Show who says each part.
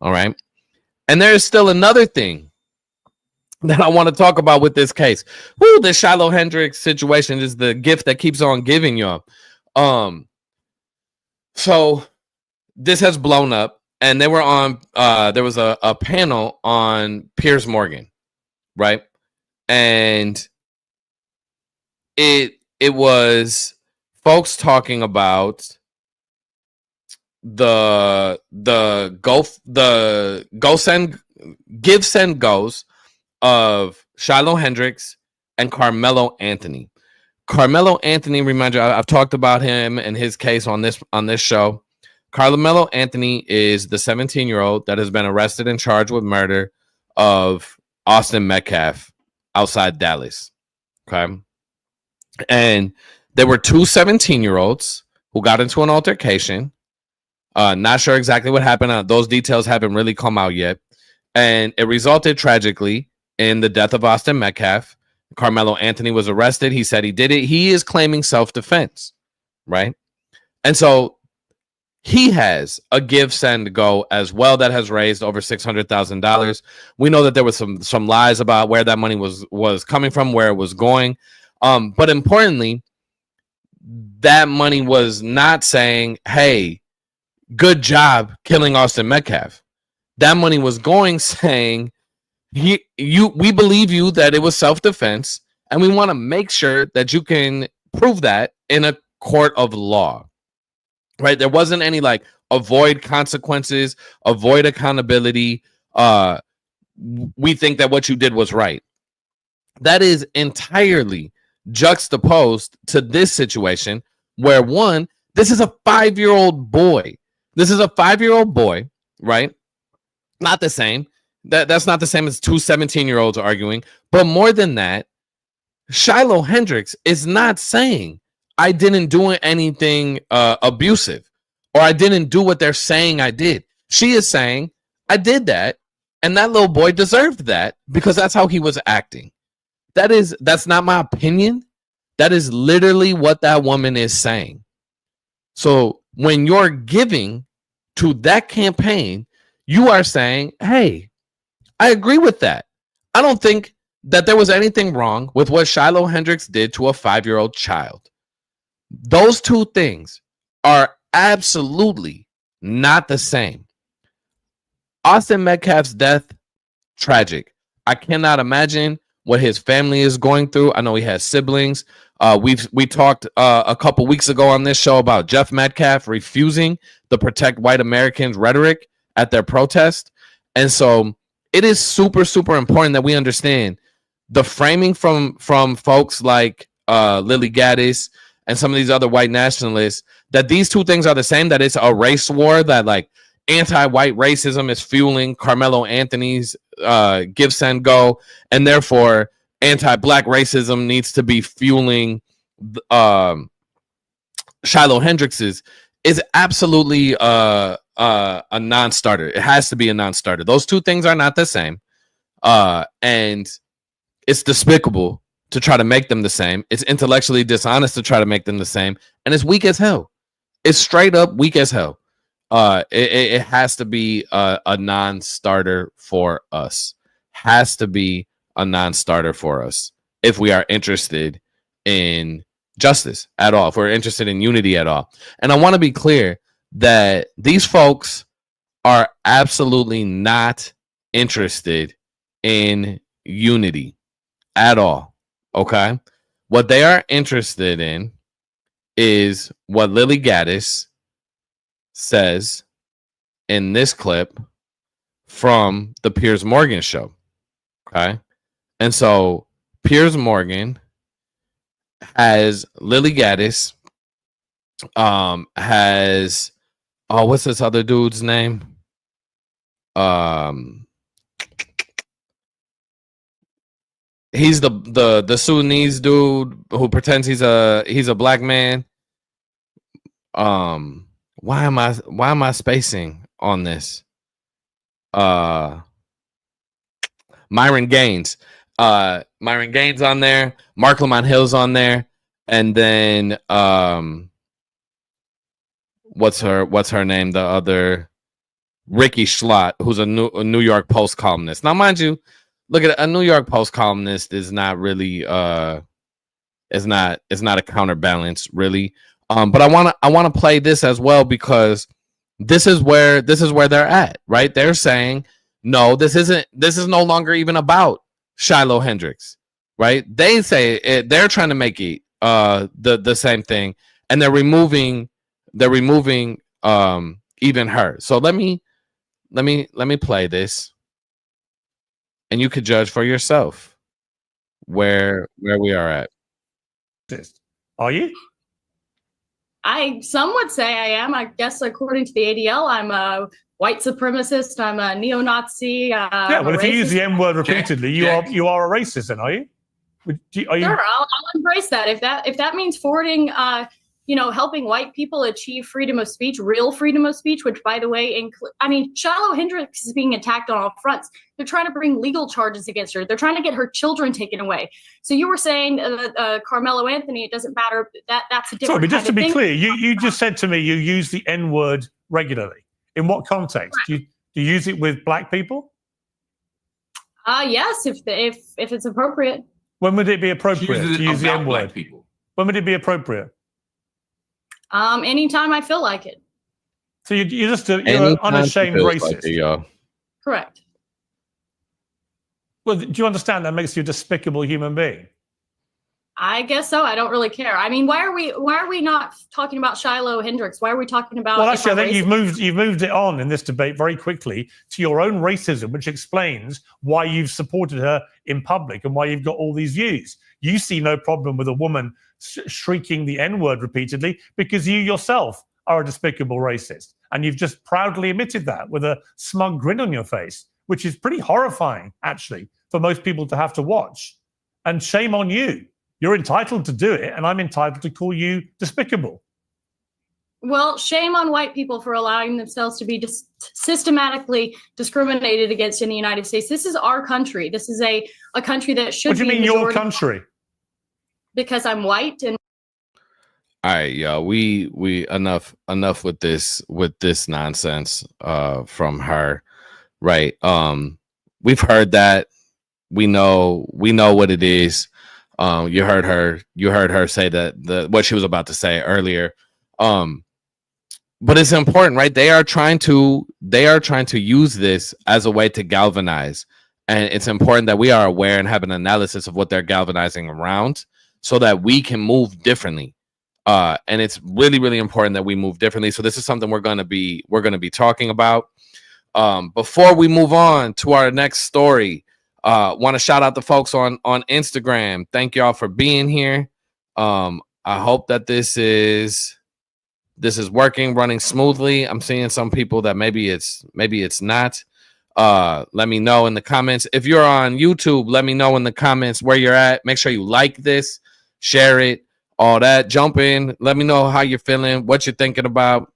Speaker 1: All right. And there is still another thing that I want to talk about with this case. The Shiloh Hendrix situation is the gift that keeps on giving, y'all. So this has blown up, and they were on. There was a panel on Piers Morgan, right? And it was folks talking about the give send goes of Shiloh Hendrix and Karmelo Anthony. Karmelo Anthony, remind you, I've talked about him and his case on this show. Karmelo Anthony is the 17-year-old that has been arrested and charged with murder of Austin Metcalf outside Dallas. Okay. And there were two 17-year-olds who got into an altercation. Not sure exactly what happened. Those details haven't really come out yet. And it resulted tragically in the death of Austin Metcalf. Karmelo Anthony was arrested. He said he did it. He is claiming self-defense, right? And so he has a give, send, go as well that has raised over $600,000. We know that there was some lies about where that money was coming from, where it was going. But importantly, that money was not saying, hey, good job killing Austin Metcalf. That money was going saying, we believe you that it was self-defense, and we want to make sure that you can prove that in a court of law. Right? There wasn't any like avoid consequences, avoid accountability. We think that what you did was right. That is entirely juxtaposed to this situation where, one, this is a 5-year-old boy. This is a 5-year-old boy, right? Not the same. That's not the same as two 17-year-olds arguing. But more than that, Shiloh Hendrix is not saying, I didn't do anything abusive, or I didn't do what they're saying I did. She is saying, I did that, and that little boy deserved that because that's how he was acting. That's not my opinion. That is literally what that woman is saying. So when you're giving to that campaign, you are saying, hey, I agree with that. I don't think that there was anything wrong with what Shiloh Hendrix did to a 5-year-old child. Those two things are absolutely not the same. Austin Metcalf's death, tragic. I cannot imagine what his family is going through. I know he has siblings. We talked a couple weeks ago on this show about Jeff Metcalf refusing the Protect White Americans rhetoric at their protest. And so it is super, super important that we understand the framing from folks like Lily Gaddis and some of these other white nationalists, that these two things are the same, that it's a race war, that like anti-white racism is fueling Karmelo Anthony's give, send, go, and therefore anti-black racism needs to be fueling Shiloh Hendrix's, is absolutely a non-starter. It has to be a non-starter. Those two things are not the same. And it's despicable to try to make them the same. It's intellectually dishonest to try to make them the same. And it's weak as hell. It's straight up weak as hell. It has to be a non-starter for us. Has to be a non-starter for us if we are interested in justice at all, if we're interested in unity at all. And I want to be clear that these folks are absolutely not interested in unity at all. Okay? What they are interested in is what Lily Gaddis says in this clip from the Piers Morgan show. Okay? And so Piers Morgan has Lily Gaddis, has what's this other dude's name? He's the Sudanese dude who pretends he's a black man. Why am I spacing on this? Myron Gaines. Myron Gaines on there, Mark Lamont Hill's on there, and then what's her name? The other Ricky Schlott, who's a New York Post columnist. Now, mind you, look at a New York Post columnist is not really is not a counterbalance really. But I want to play this as well because this is where they're at, right? They're saying no, this is no longer even about Shiloh Hendrix, right? They say they're trying to make it the same thing, and they're removing even her. So let me play this, and you could judge for yourself where we are at.
Speaker 2: Are you?
Speaker 3: Some would say I am. I guess according to the ADL, I'm a white supremacist. I'm a neo-Nazi.
Speaker 2: Yeah, well, if you use the N-word repeatedly, you are a racist, then, are you?
Speaker 3: Sure, I'll embrace that. If that means forwarding, helping white people achieve freedom of speech, real freedom of speech, which, by the way, Shiloh Hendrix is being attacked on all fronts. They're trying to bring legal charges against her. They're trying to get her children taken away. So you were saying Karmelo Anthony, it doesn't matter. That's a different.
Speaker 2: Sorry, but just to be clear, you just said to me you use the N-word regularly. In what context? Do you use it with black people?
Speaker 3: Yes, if it's appropriate.
Speaker 2: When would it be appropriate to use the N-word? When would it be appropriate?
Speaker 3: Anytime I feel like it.
Speaker 2: So you're an unashamed racist.
Speaker 1: Like
Speaker 3: Correct.
Speaker 2: Well, do you understand that makes you a despicable human being?
Speaker 3: I guess so. I don't really care. I mean, why are we not talking about Shiloh Hendrix? Why are we talking about?
Speaker 2: Well, actually, I think you've moved it on in this debate very quickly to your own racism, which explains why you've supported her in public and why you've got all these views. You see no problem with a woman shrieking the N-word repeatedly because you yourself are a despicable racist, and you've just proudly admitted that with a smug grin on your face, which is pretty horrifying, actually, for most people to have to watch. And shame on you. You're entitled to do it, and I'm entitled to call you despicable.
Speaker 3: Well, shame on white people for allowing themselves to be systematically discriminated against in the United States. This is our country. This is a country that should be.
Speaker 2: What do you mean your country?
Speaker 3: Because I'm white. And
Speaker 1: all right, y'all. We enough with this nonsense from her, right? We've heard that. We know what it is. You heard her say that what she was about to say earlier. But it's important, right? They are trying to use this as a way to galvanize. And it's important that we are aware and have an analysis of what they're galvanizing around so that we can move differently. And it's really, really important that we move differently. So this is something we're gonna be talking about. Before we move on to our next story, want to shout out the folks on Instagram. Thank y'all for being here. I hope that this is working, running smoothly. I'm seeing some people that maybe it's not. Let me know in the comments. If you're on YouTube, let me know in the comments where you're at. Make sure you like this, share it, all that. Jump in. Let me know how you're feeling, what you're thinking about.